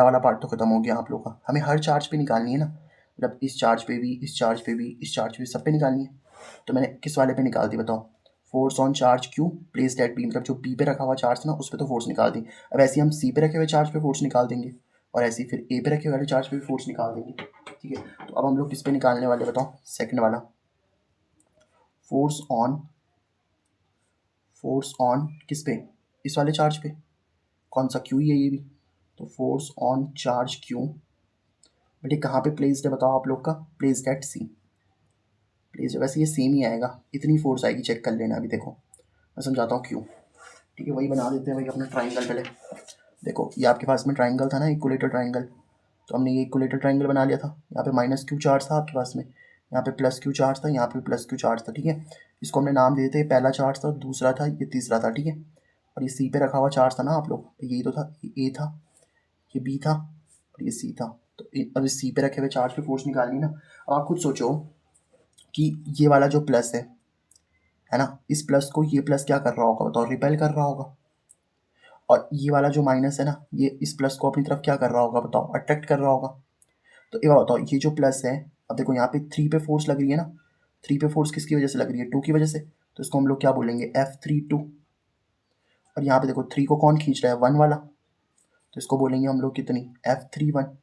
वाला पार्ट तो खत्म हो गया आप लोग का, हमें हर चार्ज पे निकालनी है ना, मतलब इस चार्ज पे भी, इस चार्ज पे भी, इस चार्ज पे सब पे निकालनी है। तो मैंने किस वाले पे निकाल दी बताओ, force on charge Q placed at B, मतलब जो बी पे रखा हुआ चार्ज ना उस पर तो फोर्स निकाल दी। अब ऐसे ही हम सी पे रखे हुए चार्ज पे फोर्स निकाल देंगे, और ऐसे ही फिर ए पे रखे हुए चार्ज पे भी फोर्स निकाल देंगे। ठीक है, तो अब हम लोग किस पे निकालने वाले बताओ, सेकंड वाला, फोर्स ऑन, फोर्स ऑन किस पे, इस वाले चार्ज पे, कौन सा क्यू ही है ये भी, तो force on charge Q, but ये कहाँ पे प्लेस्ड है बताओ आप लोग का, प्लेस्ड एट सी, वैसे ये सेम ही आएगा, इतनी फोर्स आएगी, चेक कर लेना। अभी देखो मैं समझाता हूँ क्यों। ठीक है, वही बना देते हैं भाई अपना ट्राइंगल। पहले देखो ये आपके पास में ट्राइंगल था ना, इक्विलेटर ट्राइंगल, तो हमने ये इक्विलेटर ट्राइंगल बना लिया था। यहाँ पे माइनस क्यू चार्ज था आपके पास में, यहाँ पे प्लस क्यू चार्ज था, यहाँ पे प्लस क्यू चार्ज था। ठीक है, इसको हमने नाम दे देते, पहला चार्ज था, दूसरा था, ये तीसरा था। ठीक है, और ये सी पे रखा हुआ चार्ज था ना आप लोग, तो यही तो था, ये ए था, ये बी था और ये सी था। तो अब इस सी पे रखे हुए चार्ज पे फोर्स निकालनी ना। अब आप खुद सोचो कि ये वाला जो प्लस है ना, इस प्लस को ये प्लस क्या कर रहा होगा बताओ, रिपेल कर रहा होगा। और ये वाला जो माइनस है ना, ये इस प्लस को अपनी तरफ क्या कर रहा होगा बताओ, अट्रैक्ट कर रहा होगा। तो ये बताओ, ये जो प्लस है, अब देखो यहाँ पे 3 पे फोर्स लग रही है ना, 3 पे फोर्स किसकी वजह से लग रही है, 2 की वजह से। तो इसको हम लोग क्या बोलेंगे, F32। और यहाँ पे देखो 3 को कौन खींच रहा है, 1 वाला, तो इसको बोलेंगे हम लोग कितनी, F31।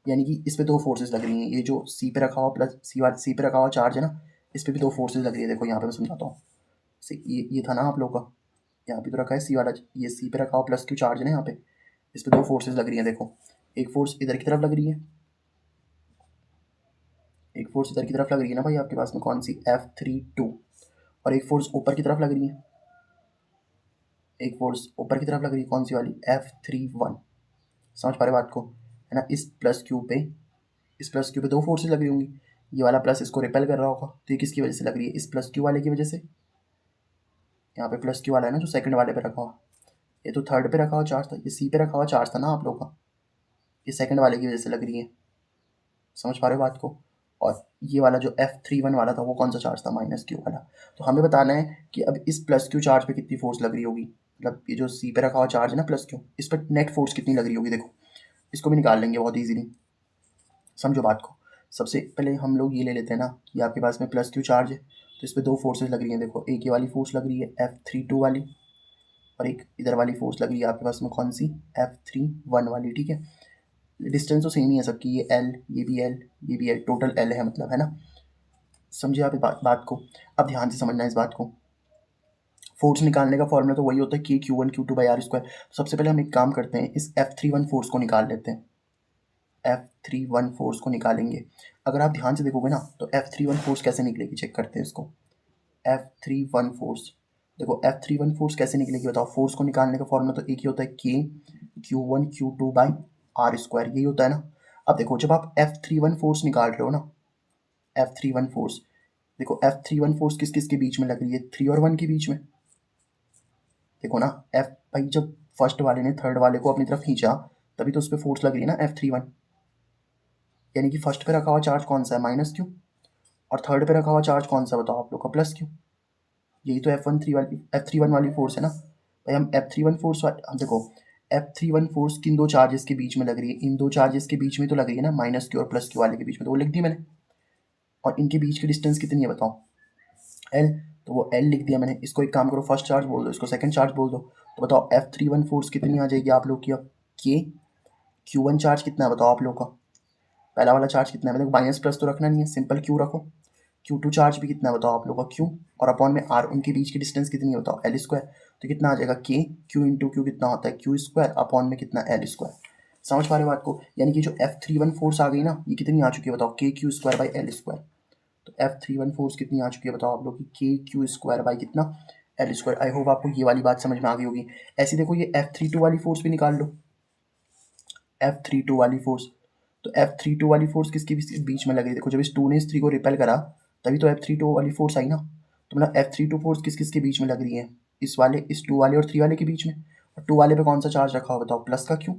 यानी कि इस पे दो फोर्सेस लग रही हैं, ये जो सी पे रखा हुआ प्लस सी पे रखा हुआ चार्ज है ना, इस पे भी दो फोर्सेस लग रही है। देखो यहाँ पे मैं समझाता हूँ। ये था ना आप लोग का, यहाँ पे तो रखा है सी वाला, ये सी पे रखा हुआ प्लस क्यू चार्ज है ना, यहाँ पे इस पे दो फोर्सेस लग रही हैं। देखो एक फोर्स इधर की तरफ लग रही है, एक फोर्स इधर की तरफ लग रही है ना भाई आपके पास में, कौन सी, F32। और एक फोर्स ऊपर की तरफ लग रही है, एक फोर्स ऊपर की तरफ लग रही है, कौन सी वाली, F31। समझ पा रहे बात को, है ना। इस प्लस क्यू पे दो फोर्सेस लग रही होंगी, ये वाला प्लस इसको रिपेल कर रहा होगा, तो ये किसकी वजह से लग रही है, इस प्लस क्यू वाले की वजह से। यहाँ पे प्लस क्यू वाला है ना जो सेकंड वाले पे रखा हुआ, ये तो थर्ड पे रखा हुआ चार्ज था, ये सी पे रखा हुआ चार्ज था ना आप लोग का, ये सेकंड वाले की वजह से लग रही है। समझ पा रहे हो बात को। और ये वाला जो F31 वाला था वो कौन सा चार्ज था, माइनस क्यू वाला। तो हमें बताना है कि अब इस प्लस क्यू चार्ज पे कितनी फोर्स लग रही होगी, मतलब ये जो सी पे रखा हुआ चार्ज है ना प्लस क्यू, इस पर नेट फोर्स कितनी लग रही होगी। देखो इसको भी निकाल लेंगे बहुत ईजीली, समझो बात को। सबसे पहले हम लोग ये ले लेते हैं ना कि आपके पास में प्लस क्यू चार्ज है, तो इस पर दो फोर्सेज लग रही हैं। देखो एक ये वाली फोर्स लग रही है F32 वाली, और एक इधर वाली फोर्स लग रही है आपके पास में, कौन सी, F31 वाली। ठीक है, डिस्टेंस तो सेम ही है सबकी, ये L, ये भी L, ये भी L, टोटल L है मतलब, है ना। समझिए आप इस बात को। अब ध्यान से समझना इस बात को। फोर्स निकालने का फॉर्मूला तो वही होता है कि Q1 Q2/R²। सबसे पहले हम एक काम करते हैं, इस F31 फोर्स को निकाल लेते हैं, F31 फोर्स को निकालेंगे। अगर आप ध्यान से देखोगे ना तो F31 फोर्स कैसे निकलेगी, चेक करते हैं इसको। F31 फोर्स, देखो F31 फोर्स कैसे निकलेगी बताओ। फोर्स को निकालने का फॉर्मूला तो एक ही होता है, K Q1 Q2/R², यही होता है ना। अब देखो जब आप F31 फोर्स निकाल रहे हो ना, F31 फोर्स, देखो F31 फोर्स किस किस के बीच में लग रही है, 3 और 1 के बीच में। देखो ना F भाई, जब फर्स्ट वाले ने थर्ड वाले को अपनी तरफ खींचा तभी तो उस पर फोर्स लग रही है ना F31। यानी कि फर्स्ट पे रखा हुआ चार्ज कौन सा है, माइनस क्यू, और थर्ड पे रखा हुआ चार्ज कौन सा बताओ आप लोग का, प्लस क्यू। यही तो F31 वाली फोर्स है ना भाई। हम F31 फोर्स, हम देखो F31 फोर्स किन दो चार्जेस के बीच में लग रही है, इन दो चार्जेस के बीच में तो लग रही है ना, माइनस क्यू और प्लस क्यू वाले के बीच में, तो वो लिख दी मैंने। और इनके बीच की डिस्टेंस कितनी है बताओ, L, तो वो L लिख दिया मैंने। इसको एक काम करो, फर्स्ट चार्ज बोल दो, इसको सेकंड चार्ज बोल दो। तो बताओ F31 फोर्स कितनी आ जाएगी आप लोग की, अब K Q1 चार्ज कितना है बताओ आप लोग का, पहला वाला चार्ज कितना है, मतलब माइनस प्लस तो रखना नहीं है, सिंपल Q रखो। Q2 चार्ज भी कितना है बताओ आप लोग का, Q, और अपॉन में R, उनके बीच की डिस्टेंस कितनी है बताओ, L²। तो कितना आ जाएगा, K Q कितना होता है, Q² अपॉन में कितना, L²। समझ पा रहे हो बात को। यानी कि जो F31 फोर्स आ गई ना, ये कितनी आ चुकी है बताओ, KQ²/L²। तो F31 फोर्स कितनी आ चुकी है बताओ आप लोग की, KQ² कितना, L²। आई होप आपको ये वाली बात समझ में आ गई होगी। ऐसी देखो ये F32 वाली फोर्स भी निकाल लो, F32 वाली फोर्स। तो F32 वाली फोर्स किसके बीच में लग रही है, देखो जब इस 2 ने इस 3 को रिपेल करा तभी तो F32 वाली फोर्स आई ना। तो मतलब F32 फोर्स किस किस के बीच में लग रही है, इस वाले, इस 2 वाले और 3 वाले के बीच में। और 2 वाले पे कौन सा चार्ज रखा हुआ बताओ, प्लस का Q।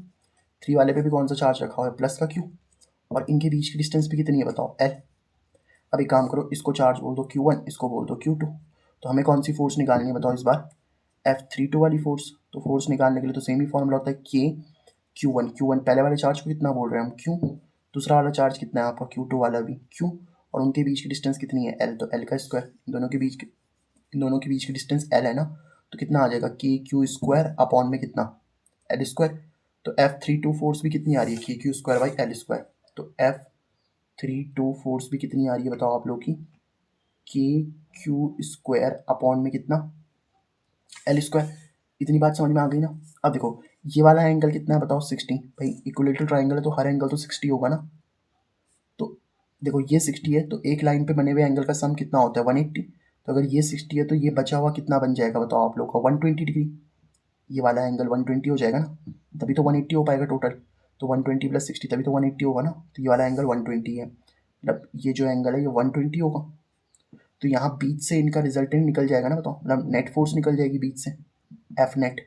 3 वाले पे भी कौन सा चार्ज रखा हुआ है, प्लस का Q। और इनके बीच की डिस्टेंस भी कितनी है बताओ, L। अब एक काम करो, इसको चार्ज बोल दो Q1, इसको बोल दो Q2। तो हमें कौन सी फोर्स निकालनी है बताओ इस बार, F32 वाली फोर्स। तो फोर्स निकालने के लिए तो सेम ही फॉर्मूला होता है, K Q1 पहले वाले चार्ज को कितना बोल रहे हैं हम, Q। दूसरा वाला चार्ज कितना है आपका, Q2 वाला भी Q। और उनके बीच की डिस्टेंस कितनी है, L, तो L का स्क्वायर। इन दोनों के बीच की डिस्टेंस L है ना, तो कितना आ जाएगा, KQ² अपॉन में कितना, L²। तो F32 फोर्स भी कितनी आ रही है, KQ²/L²। तो F32 फोर्स भी कितनी आ रही है बताओ आप लोग की, KQ² अपॉन में कितना, L²। इतनी बात समझ में आ गई ना। अब देखो ये वाला एंगल कितना है बताओ, 60। भाई इक्विलेटरल ट्राइंगल है तो हर एंगल तो 60 होगा ना। तो देखो ये 60 है तो एक लाइन पे बने हुए एंगल का सम कितना होता है 180। तो अगर ये 60 है तो ये बचा हुआ कितना बन जाएगा बताओ आप लोग का 120 डिग्री। ये वाला एंगल 120 हो जाएगा ना, तभी तो 180 हो पाएगा टोटल। तो 120 प्लस 60 तभी तो 180 होगा ना। तो ये वाला एंगल 120 है, मतलब ये जो एंगल है ये 120 होगा। तो यहाँ बीच से इनका रिजल्टेंट निकल जाएगा ना बताओ, मतलब नेट फोर्स निकल जाएगी बीच से, एफ नेट।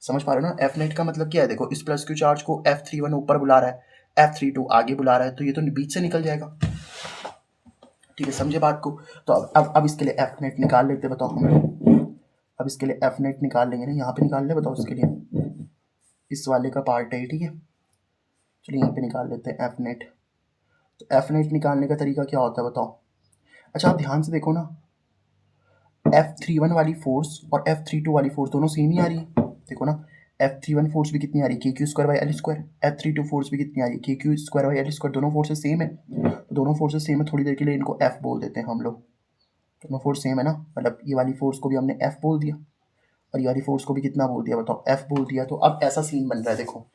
समझ पा रहे हो ना, एफ नेट का मतलब क्या है, देखो इस प्लस क्यू चार्ज को F31 ऊपर बुला रहा है, F32 आगे बुला रहा है, तो ये तो बीच से निकल जाएगा। ठीक है, समझे बात को। तो अब इसके लिए एफ नेट निकाल लेते बताओ हम। अब इसके लिए एफ नेट निकाल लेंगे ना, यहाँ पे निकाल ले बताओ इसके लिए, इस वाले का पार्ट है ठीक है। चलिए यहाँ पे निकाल लेते हैं एफ नेट। तो एफ नेट निकालने का तरीका क्या होता है बताओ। अच्छा आप ध्यान से देखो ना, F31 वाली फोर्स और F32 वाली फोर्स दोनों सेम ही आ रही है। देखो ना, F31 फोर्स भी कितनी आ रही है KQ²/L²। F32 फोर्स भी कितनी आ रही है KQ²/L²। दोनों फोर्सेस सेम है, तो दोनों फोर्सेस सेम है, थोड़ी देर के लिए इनको F बोल देते हैं हम लोग। दोनों फोर्स सेम है ना, मतलब ये वाली फोर्स को भी हमने F बोल दिया और ये वाली फोर्स को भी कितना बोल दिया बताओ, F बोल दिया। तो अब ऐसा सीन बन रहा है, देखो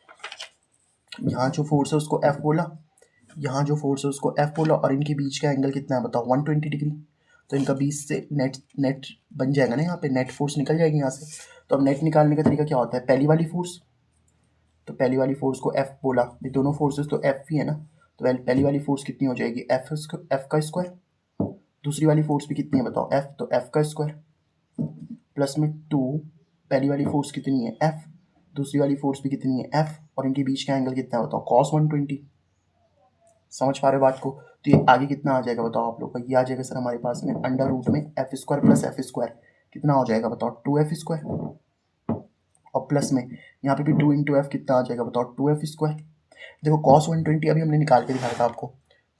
यहाँ जो फोर्स है उसको F बोला, यहाँ जो फोर्स है उसको F बोला, और इनके बीच का एंगल कितना है बताओ 120 डिग्री। तो इनका बीच से नेट नेट बन जाएगा ना, यहाँ पे नेट फोर्स निकल जाएगी यहाँ से। तो अब नेट निकालने का तरीका क्या होता है, पहली वाली फोर्स, तो पहली वाली फोर्स को F बोला, ये दोनों फोर्सेस तो F ही है ना। तो पहली वाली फोर्स कितनी हो जाएगी F का स्क्वायर। दूसरी वाली फोर्स भी कितनी है बताओ F, तो F का स्क्वायर प्लस में 2। पहली वाली फोर्स कितनी है F, दूसरी वाली फोर्स भी कितनी है F, और इनके बीच का एंगल कितना है बताओ cos 120। समझ पा रहे हो बात को। तो ये आगे कितना आ जाएगा बताओ आप लोग का, ये आ जाएगा सर हमारे पास में अंडर रूट में F² प्लस F²। कितना हो जाएगा बताओ 2F², और प्लस में यहाँ पे भी 2 इंटू एफ कितना आ जाएगा बताओ 2F²। देखो cos 120 अभी हमने निकाल के दिखाया था आपको,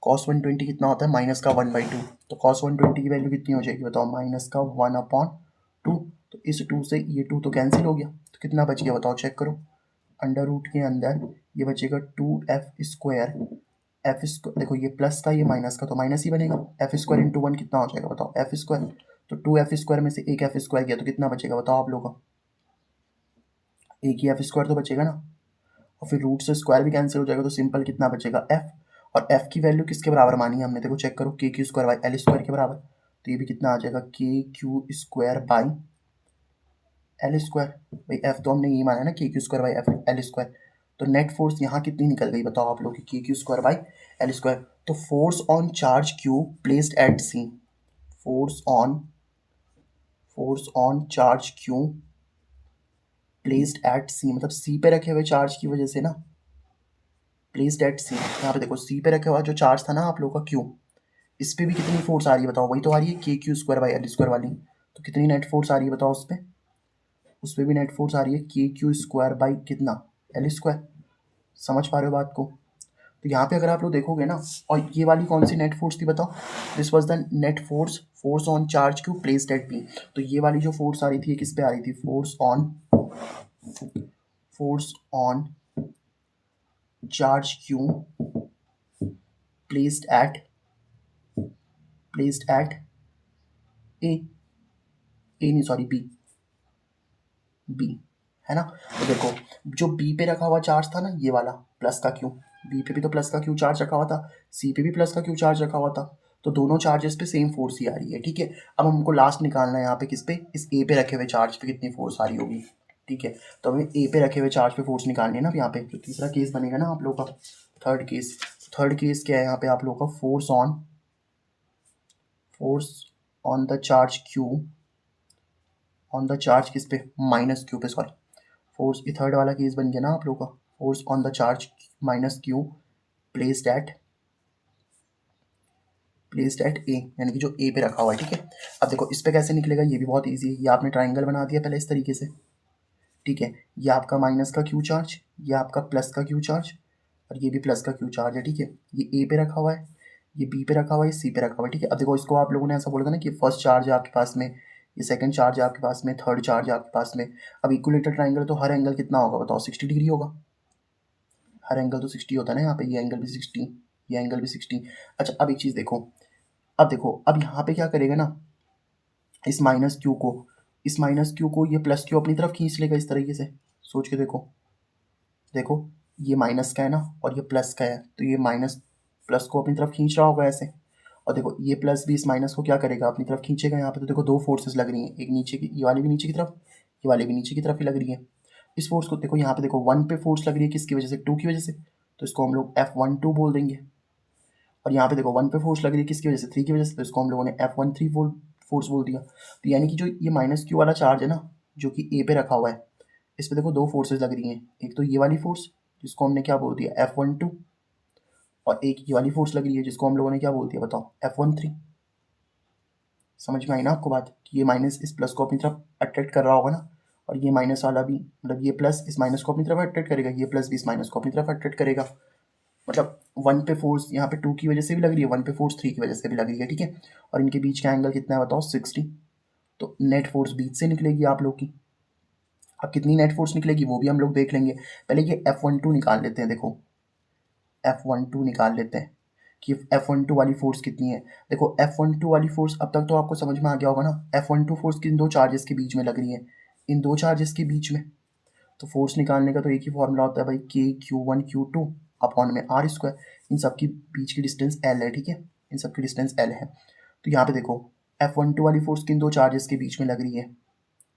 cos 120 कितना होता है -1/2। तो cos 120 की वैल्यू कितनी हो जाएगी बताओ -1/2। तो इस 2 से ये 2 तो कैंसिल हो गया, तो कितना बच गया बताओ चेक करो। अंडर रूट के अंदर ये बचेगा 2F²। देखो ये प्लस का ये माइनस का, तो माइनस ही बनेगा। F² इंटू 1 कितना हो जाएगा बताओ F²। तो 2F² में से एक F² गया तो कितना बचेगा बताओ आप लोगों का, एक ही F² तो बचेगा ना। और फिर रूट से स्क्वायर भी कैंसिल हो जाएगा, तो सिंपल कितना बचेगा F। और F की वैल्यू किसके बराबर मानी है हमने, देखो चेक करो KQ²/L² के बराबर। तो ये भी कितना आ जाएगा KQ²/L²। भाई F तो हमने ये माना है ना KQ²/L²। तो नेट फोर्स यहाँ कितनी निकल गई बताओ आप लोग की KQ²/L²। तो force on charge Q placed at C, force on charge Q placed at C, मतलब सी पे रखे हुए चार्ज की वजह से ना, प्लेस्ड एट सी, यहाँ पे देखो सी पे रखा हुआ जो चार्ज था ना आप लोगों का Q, इस पे भी कितनी फोर्स आ रही है बताओ, वही तो आ रही है KQ²/L² वाली। तो कितनी नेट फोर्स आ रही है बताओ उस पर भी नेट फोर्स आ रही है KQ² कितना L²। समझ पा रहे हो बात को। तो यहाँ पे अगर आप लोग देखोगे ना, और ये वाली कौन सी नेट फोर्स थी बताओ, this was the net force on charge Q placed eight P। तो ये वाली जो फोर्स आ रही थी ये किस पे आ रही थी, force on charge Q placed at A, नहीं सॉरी बी, है ना। तो देखो जो बी पे रखा हुआ चार्ज था ना ये वाला प्लस का क्यू, बी पे भी तो प्लस का क्यू चार्ज रखा हुआ था, सी पे भी प्लस का क्यू चार्ज रखा हुआ था। तो दोनों चार्जेस पे सेम फोर्स ही आ रही है, ठीक है। अब हमको लास्ट निकालना है यहाँ पे किस पे, इस ए पे रखे हुए चार्ज पे कितनी फोर्स आ रही होगी, ठीक है। तो हमें ए पे रखे हुए चार्ज पे फोर्स निकालनी है ना। अब यहाँ पे जो तीसरा केस बनेगा ना आप लोग का, थर्ड केस क्या है यहाँ पे आप लोग का, force on the charge Q, on the charge किस पे, माइनस क्यू पे, सॉरी फोर्स, ये थर्ड वाला केस बन गया ना आप लोग का, force on the charge minus Q placed at A, यानी कि जो ए पे रखा हुआ है, ठीक है। अब देखो इस पे कैसे निकलेगा, ये भी बहुत इजी है। ये आपने ट्राइंगल बना दिया पहले इस तरीके से, ठीक है। ये आपका माइनस का क्यू चार्ज, ये आपका प्लस का क्यू चार्ज, और ये भी प्लस का क्यू चार्ज है, ठीक है। ये ए पे रखा हुआ है, ये बी पे रखा हुआ है, ये सी पे रखा हुआ है, ठीक है। अब देखो इसको आप लोगों ने ऐसा बोला था ना कि फर्स्ट चार्ज है आपके पास में, ये सेकंड चार्ज है आपके पास में, थर्ड चार्ज है आपके पास में। अब इक्विलेटरल ट्राइंगल तो हर एंगल कितना होगा बताओ, 60 डिग्री होगा। हर एंगल तो 60 होता है ना यहाँ पे, ये एंगल भी 60, ये एंगल भी 60। अच्छा अब एक चीज़ देखो, अब यहाँ पे क्या करेगा ना, इस माइनस क्यू को ये प्लस क्यू अपनी तरफ खींच लेगा इस तरीके से। सोच के देखो, ये माइनस का है ना और ये प्लस का है, तो ये माइनस प्लस को अपनी तरफ खींच रहा होगा ऐसे, और देखो ये प्लस भी इस माइनस को क्या करेगा, अपनी तरफ खींचेगा। यहाँ पे तो देखो दो फोर्सेस लग रही हैं, एक नीचे की, ये वाली भी नीचे की तरफ, ये वाली भी नीचे की तरफ ही लग रही है। इस फोर्स को देखो, यहाँ पे देखो 1 पे फोर्स लग रही है, किसकी वजह से, 2 की वजह से, तो इसको हम लोग F12 बोल देंगे। और यहाँ पे देखो 1 पे फोर्स लग रही है, किसकी वजह से, 3 की वजह से, तो इसको हम लोगों ने F13 फोर्स बोल दिया। तो यानी कि जो ये माइनस क्यू वाला चार्ज है ना, जो कि ए पे रखा हुआ है, इस पे देखो दो फोर्सेस लग रही हैं, एक तो ये वाली फोर्स जिसको हमने क्या बोल दिया F12, और एक ये वाली फोर्स लग रही है जिसको हम लोगों ने क्या बोल दिया बताओ, F13। समझ में आई ना आपको बात, कि ये माइनस इस प्लस को अपनी तरफ अट्रैक्ट कर रहा होगा ना, और ये माइनस वाला भी, मतलब ये प्लस इस माइनस को अपनी तरफ अट्रैक्ट करेगा, ये प्लस भी इस माइनस को अपनी तरफ अट्रैक्ट करेगा। मतलब 1 पे फोर्स यहाँ पे 2 की वजह से भी लग रही है, 1 पे फोर्स 3 की वजह से भी लग रही है, ठीक है। और इनके बीच का एंगल कितना है बताओ, 60। तो नेट फोर्स बीच से निकलेगी आप लोग की। अब कितनी नेट फोर्स निकलेगी वो भी हम लोग देख लेंगे, पहले ये F12 निकाल लेते हैं। देखो F12 निकाल लेते हैं कि F12 वाली फोर्स कितनी है। देखो F12 वाली फोर्स अब तक तो आपको समझ में आ गया होगा ना, F12 फोर्स किन दो चार्जेस के बीच में लग रही है, इन दो चार्जेस के बीच में। तो फोर्स निकालने का तो एक ही फॉर्मूला होता है भाई, KQ1 Q2 अपॉन में R स्क्वायर। इन सब की बीच की डिस्टेंस L है, ठीक है, इन सब की डिस्टेंस L है। तो यहाँ पे देखो F12 वाली फोर्स किन दो चार्जेस के बीच में लग रही है,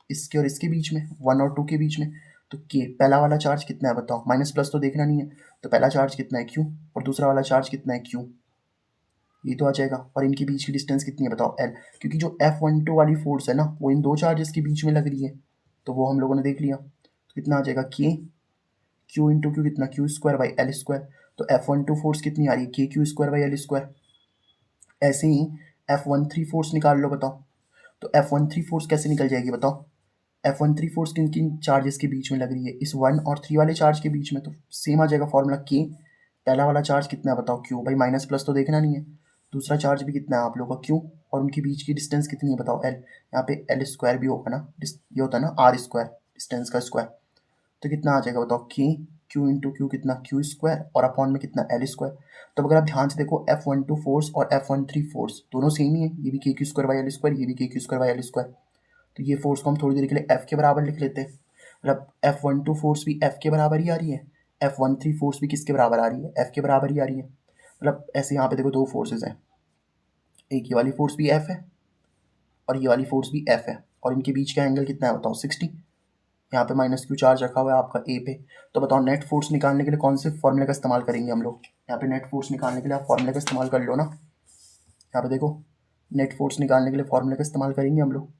इसके और इसके बीच में, 1 और 2 के बीच में। तो के पहला वाला चार्ज कितना है बताओ, माइनस प्लस तो देखना नहीं है, तो पहला चार्ज कितना है Q, और दूसरा वाला चार्ज कितना है Q, ये तो आ जाएगा। और इनके बीच की डिस्टेंस कितनी है बताओ, L, क्योंकि जो F12 वाली फोर्स है ना वो इन दो चार्जेस के बीच में लग रही है, तो वो हम लोगों ने देख लिया। तो कितना आ जाएगा, के क्यू इंटू क्यू कितना, Q square by L square. तो F12 फोर्स कितनी आ रही है, K Q square by L square. ऐसे ही F13 फोर्स निकाल लो बताओ, तो F13 फोर्स कैसे निकल जाएगी बताओ। F13 फोर्स किन किन चार्जेस के बीच में लग रही है, इस 1 और 3 वाले चार्ज के बीच में। तो सेम आ जाएगा फॉर्मूला, के पहला वाला चार्ज कितना है बताओ, क्यू, भाई माइनस प्लस तो देखना नहीं है, दूसरा चार्ज भी कितना है आप लोगों का, क्यू, और उनके बीच की डिस्टेंस कितनी है बताओ, एल। यहाँ पे एल स्क्वायर भी होगा ना, ये होता है ना आर स्क्वायर, डिस्टेंस का स्क्वायर। तो कितना आ जाएगा बताओ, के क्यू इंटू क्यू कितना, क्यू स्क्वायर, और अपॉन में कितना, एल स्क्वायर। तो अगर आप ध्यान से देखो F12 फोर्स और F13 फोर्स दोनों सेम ही है, ये भी के Q square by L square, ये भी के Q square by L square. तो ये फोर्स को हम थोड़ी देर के लिए F के बराबर लिख लेते हैं, मतलब F12 फोर्स भी F के बराबर ही आ रही है, F13 फोर्स भी किसके बराबर आ रही है, F के बराबर ही आ रही है। मतलब ऐसे यहाँ पे देखो दो फोर्सेज हैं, एक ये वाली फोर्स भी F है और ये वाली फोर्स भी F है, और इनके बीच का एंगल कितना है बताओ, 60। यहाँ पे माइनस क्यू चार्ज रखा हुआ है आपका ए पे। तो बताओ नेट फोर्स निकालने के लिए कौन से फॉर्मूले का इस्तेमाल करेंगे हम लोग। यहाँ पे नेट फोर्स निकालने के लिए आप फॉर्मूले का इस्तेमाल कर लो ना, यहाँ पे देखो नेट फोर्स निकालने के लिए फॉर्मूले का इस्तेमाल करेंगे हम लोग।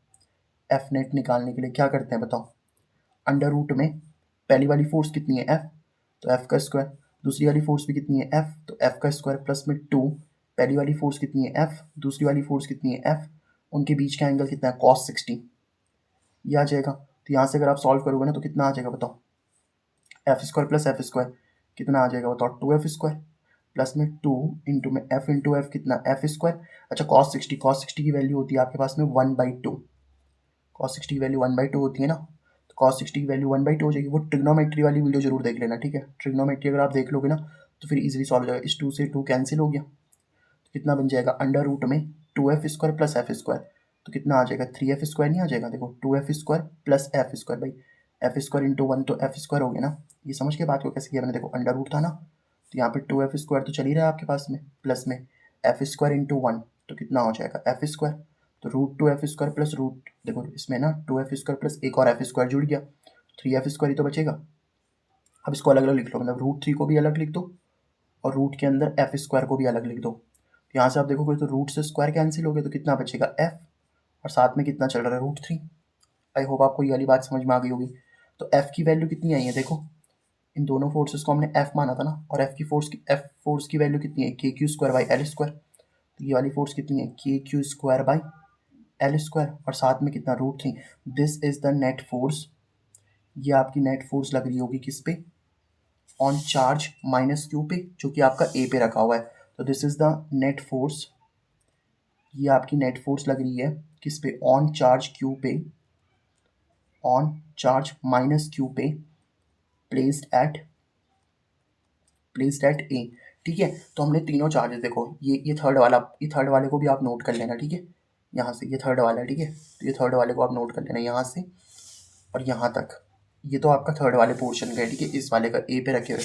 एफ नेट निकालने के लिए क्या करते हैं बताओ, अंडर रूट में पहली वाली फोर्स कितनी है, एफ, तो एफ का स्क्वायर, दूसरी वाली फोर्स भी कितनी है, एफ, तो एफ का स्क्वायर प्लस में 2, पहली वाली फोर्स कितनी है, एफ, दूसरी वाली फोर्स कितनी है, एफ, उनके बीच का एंगल कितना है, cos 60, ये आ जाएगा। तो यहाँ से अगर आप सॉल्व करोगे ना तो कितना आ जाएगा बताओ, F square plus F square कितना आ जाएगा बताओ, 2f स्क्वायर प्लस में 2 इंटू में एफ इंटू एफ कितना, एफ स्क्वायर। अच्छा cos 60 की वैल्यू होती है आपके पास में 1/2, cos 60 की वैल्यू 1/2 होती है ना, तो cos 60 की वैल्यू 1/2 हो जाएगी। वो ट्रिग्नोमेट्री वाली वीडियो जरूर देख लेना, ठीक है, ट्रिग्नोमेट्री अगर आप देख लोगे ना तो फिर इजीली सॉल्व हो जाएगा। इस 2 से 2 कैंसिल हो गया, तो कितना बन जाएगा, अंडर रूट में 2f square plus F square, तो कितना आ जाएगा, 3f स्क्वायर नहीं आ जाएगा, देखो 2f square plus F square, भाई एफ स्क्वायर इंटू 1 तो एफ स्क्वायर हो गया ना। ये समझ के बात को कैसे किया मैंने, देखो अंडर रूट था ना, तो यहाँ पे 2f स्क्वायर तो चल ही रहा है आपके पास में, प्लस में एफ स्क्वायर इंटू 1, तो कितना हो जाएगा एफ स्क्वायर, तो root 2f square plus root, देखो इसमें ना 2f स्क्वायर प्लस एक और एफ स्क्वायर जुड़ गया, 3f स्क्वायर ही तो बचेगा। अब इसको अलग अलग लिख लो, मतलब रूट 3 को भी अलग लिख दो और रूट के अंदर एफ स्क्वायर को भी अलग लिख दो। यहाँ से आप देखोगे तो रूट से स्क्वायर कैंसिल हो गया, तो कितना बचेगा एफ, और साथ में कितना चल रहा है, रूट 3। आई होप आपको ये वाली बात समझ में आ गई होगी। तो एफ की वैल्यू कितनी आई है, देखो इन दोनों फोर्सेस को हमने एफ माना था ना, और एफ फोर्स की वैल्यू कितनी है, K Q square by L square. तो ये वाली फोर्स कितनी है, K Q square by L square, और साथ में कितना, root 3। This is the net force, ये आपकी नेट फोर्स लग रही होगी किस पे, ऑन चार्ज माइनस क्यू पे, जो कि आपका ए पे रखा हुआ है। तो this is the net force, ये आपकी नेट फोर्स लग रही है किस पे, ऑन चार्ज क्यू पे, ऑन चार्ज माइनस क्यू पे, प्लेस्ड एट ए, ठीक है। तो हमने तीनों चार्जेस, देखो ये थर्ड वाला, ये थर्ड वाले को भी आप नोट कर लेना, ठीक है, यहाँ से ये थर्ड वाला है, ठीक है, तो ये थर्ड वाले को आप नोट कर लेना यहाँ से और यहाँ तक, ये तो आपका थर्ड वाले पोर्शन का है, ठीक है, इस वाले का ए पे रखे हुए।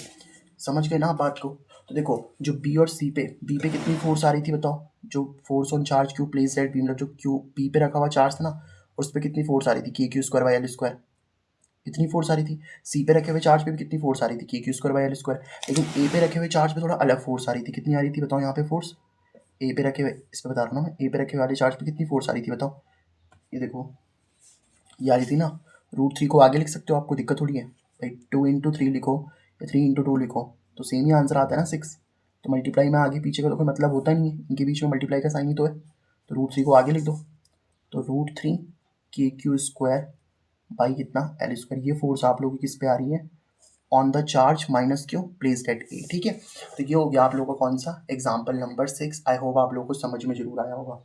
समझ गए ना आप बात को? तो देखो जो बी और सी पे, बी पे कितनी फोर्स आ रही थी बताओ? जो force on charge Q place at B, मतलब जो क्यू बी पे रखा हुआ चार्ज था ना, उस पे कितनी फोर्स आ रही थी? के Q square by L square, इतनी फोर्स आ रही थी। सी पे रखे हुए चार्ज पे भी कितनी फोर्स आ रही थी? के Q square by L square. लेकिन ए पे रखे हुए चार्ज पे थोड़ा अलग फोर्स आ रही थी, कितनी आ रही थी बताओ यहाँ पे फोर्स? ए पे रखे हुए, इस पे बता रहा हूँ ना मैं, ए पे रखे हुए वाले चार्ज पे कितनी फोर्स आ रही थी बताओ? ये देखो, ये आ रही थी ना। √3 को आगे लिख सकते हो, आपको दिक्कत थोड़ी है भाई। 2 × 3 लिखो या 3 × 2 लिखो तो सेम ही आंसर आता है ना 6। तो मल्टीप्लाई में आगे पीछे का तो कोई मतलब होता नहीं है, इनके बीच में मल्टीप्लाई का साइन ही तो है। तो √3 को आगे लिख दो। तो √3 के क्यू स्क्वायर बाई कितना एल स्क्वायर, ये फोर्स आप लोगों की किस पे आ रही है? On the charge minus Q placed at A. ठीक है, तो ये हो गया आप लोगों का कौन सा? Example number 6। आई होप आप लोगों को समझ में जरूर आया होगा।